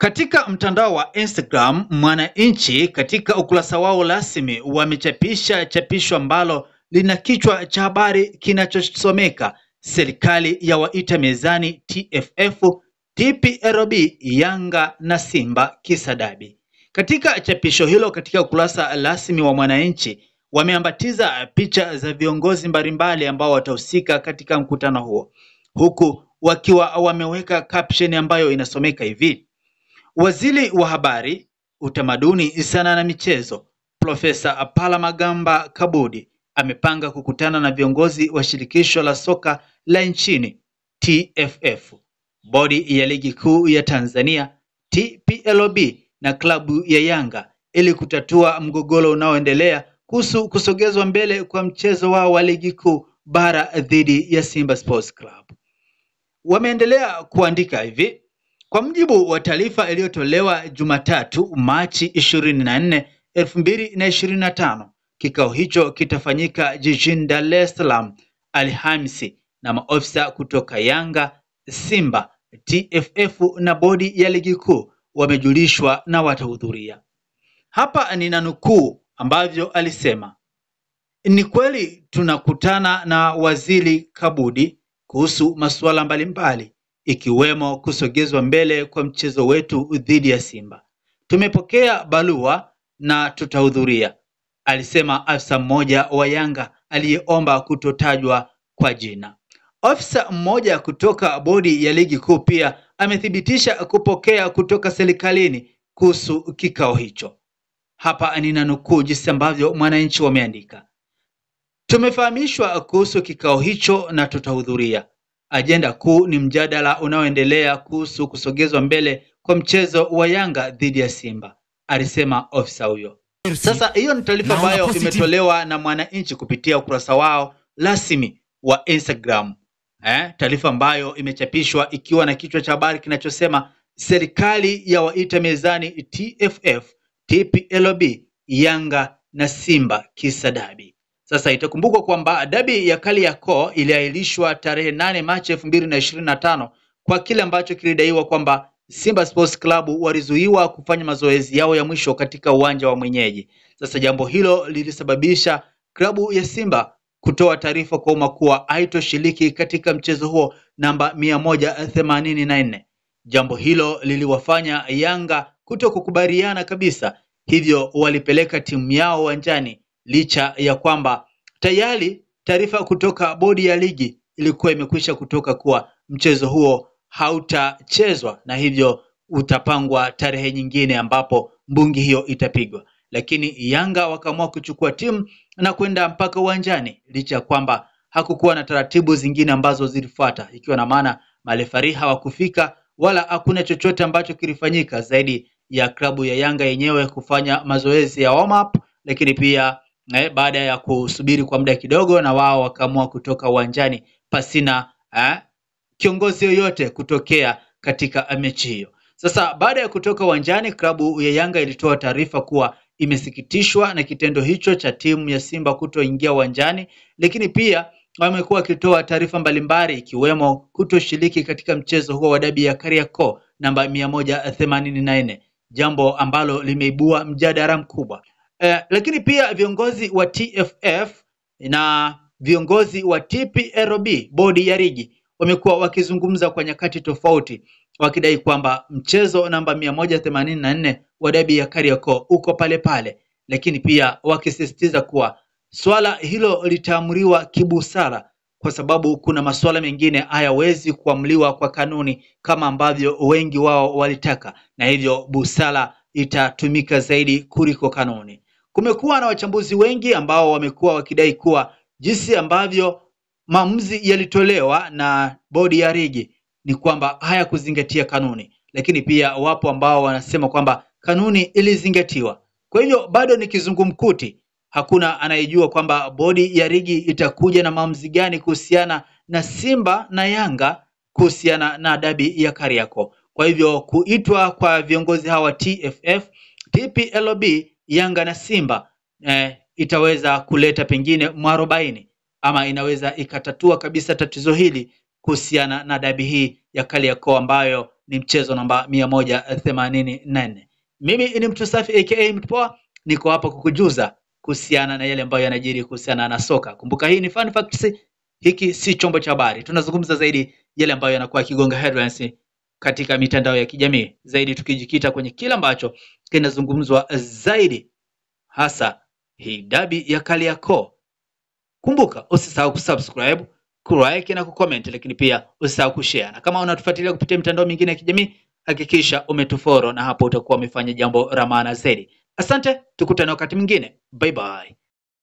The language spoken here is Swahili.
Katika mtandao wa Instagram, Mwananchi katika ukurasa wao rasmi wamechapisha chapisho ambalo lina kichwa cha habari kinachosomeka serikali ya waita mezani TFF, TPLB, Yanga na Simba kisa dabi. Katika chapisho hilo katika ukurasa rasmi wa Mwananchi wameambatiza picha za viongozi mbalimbali ambao watahusika katika mkutano huo, huku wakiwa wameweka caption ambayo inasomeka hivi: Waziri wa Habari, Utamaduni, Sanaa na Michezo, Profesa Palamagamba Kabudi amepanga kukutana na viongozi wa shirikisho la soka la nchini TFF, bodi ya ligi kuu ya Tanzania TPLB na klabu ya Yanga ili kutatua mgogoro unaoendelea kuhusu kusogezwa mbele kwa mchezo wao wa ligi kuu bara dhidi ya Simba Sports Club. Wameendelea kuandika hivi: Kwa mujibu wa taarifa iliyotolewa Jumatatu Machi 24, 2025, kikao hicho kitafanyika jijini Dar es Salaam Alhamisi na maofisa kutoka Yanga, Simba, TFF na bodi ya ligi kuu wamejulishwa na watahudhuria. Hapa ninanukuu ambavyo alisema: Ni kweli tunakutana na Waziri Kabudi kuhusu masuala mbalimbali ikiwemo kusogezwa mbele kwa mchezo wetu dhidi ya Simba. Tumepokea barua na tutahudhuria, alisema afisa mmoja wa Yanga aliyeomba kutotajwa kwa jina. Afisa mmoja kutoka bodi ya ligi kuu pia amethibitisha kupokea kutoka serikalini kuhusu kikao hicho. Hapa ninanukuu jinsi ambavyo Mwananchi wameandika: Tumefahamishwa kuhusu kikao hicho na tutahudhuria. Ajenda kuu ni mjadala unaoendelea kuhusu kusogezwa mbele kwa mchezo wa Yanga dhidi ya Simba, alisema ofisa huyo. Sasa hiyo ni taarifa ambayo imetolewa na Mwananchi kupitia ukurasa wao rasmi wa Instagram. Taarifa ambayo imechapishwa ikiwa na kichwa cha habari kinachosema serikali ya waita mezani TFF, TPLB, Yanga na Simba kisa dabi. Sasa itakumbukwa kwamba dabi ya Kariakoo iliahirishwa tarehe 8 Machi 2025 kwa kile ambacho kilidaiwa kwamba Simba Sports Club walizuiwa kufanya mazoezi yao ya mwisho katika uwanja wa mwenyeji. Sasa jambo hilo lilisababisha klabu ya Simba kutoa taarifa kwa umma kuwa haitoshiriki katika mchezo huo namba 184. Jambo hilo liliwafanya Yanga kutokukubaliana kabisa, hivyo walipeleka timu yao uwanjani licha ya kwamba tayari taarifa kutoka bodi ya ligi ilikuwa imekwisha kutoka kuwa mchezo huo hautachezwa na hivyo utapangwa tarehe nyingine ambapo mbungi hiyo itapigwa. Lakini Yanga wakaamua kuchukua timu na kwenda mpaka uwanjani licha ya kwamba hakukuwa na taratibu zingine ambazo zilifuata, ikiwa na maana marefari hawakufika wala hakuna chochote ambacho kilifanyika zaidi ya klabu ya Yanga yenyewe kufanya mazoezi ya warm up, lakini pia baada ya kusubiri kwa muda kidogo na wao wakaamua kutoka uwanjani pasina kiongozi yoyote kutokea katika mechi hiyo. Sasa baada ya kutoka uwanjani, klabu ya Yanga ilitoa taarifa kuwa imesikitishwa na kitendo hicho cha timu ya Simba kutoingia uwanjani, lakini pia wamekuwa wakitoa taarifa mbalimbali ikiwemo kutoshiriki katika mchezo huo wa dabi ya Kariakoo namba 184, jambo ambalo limeibua mjadala mkubwa. Lakini pia viongozi wa TFF na viongozi wa TPLB, bodi ya ligi, wamekuwa wakizungumza kwa nyakati tofauti wakidai kwamba mchezo namba 184 wa dabi ya Kariakoo uko pale pale, lakini pia wakisisitiza kuwa swala hilo litaamuliwa kibusara kwa sababu kuna masuala mengine hayawezi kuamliwa kwa kanuni kama ambavyo wengi wao walitaka, na hivyo busara itatumika zaidi kuliko kanuni. Kumekuwa na wachambuzi wengi ambao wamekuwa wakidai kuwa jinsi ambavyo maamuzi yalitolewa na bodi ya ligi ni kwamba hayakuzingatia kanuni, lakini pia wapo ambao wanasema kwamba kanuni ilizingatiwa. Kwa hivyo bado ni kizungumkuti, hakuna anayejua kwamba bodi ya ligi itakuja na maamuzi gani kuhusiana na Simba na Yanga kuhusiana na dabi ya Kariakoo. Kwa hivyo kuitwa kwa viongozi hawa TFF, TPLB, Yanga na Simba itaweza kuleta pengine mwarobaini ama inaweza ikatatua kabisa tatizo hili kuhusiana na dabi hii ya Kariakoo ambayo ni mchezo namba 184. Mimi ni mtu safi aka mtu poa, niko hapa kukujuza kuhusiana na yale ambayo yanajiri kuhusiana na soka. Kumbuka hii ni Fun Facts, hiki si chombo cha habari. Tunazungumza zaidi yale ambayo yanakuwa kigonga headlines katika mitandao ya kijamii, zaidi tukijikita kwenye kila ambacho kinazungumzwa zaidi, hasa hii dabi ya Kariakoo. Kumbuka usisahau kusubscribe, kulike na kucomment, lakini pia usisahau kushare. Na kama unatufuatilia kupitia mitandao mingine ya kijamii, hakikisha umetufollow, na hapo utakuwa umefanya jambo la maana zaidi. Asante, tukutane wakati mwingine. Bye bye.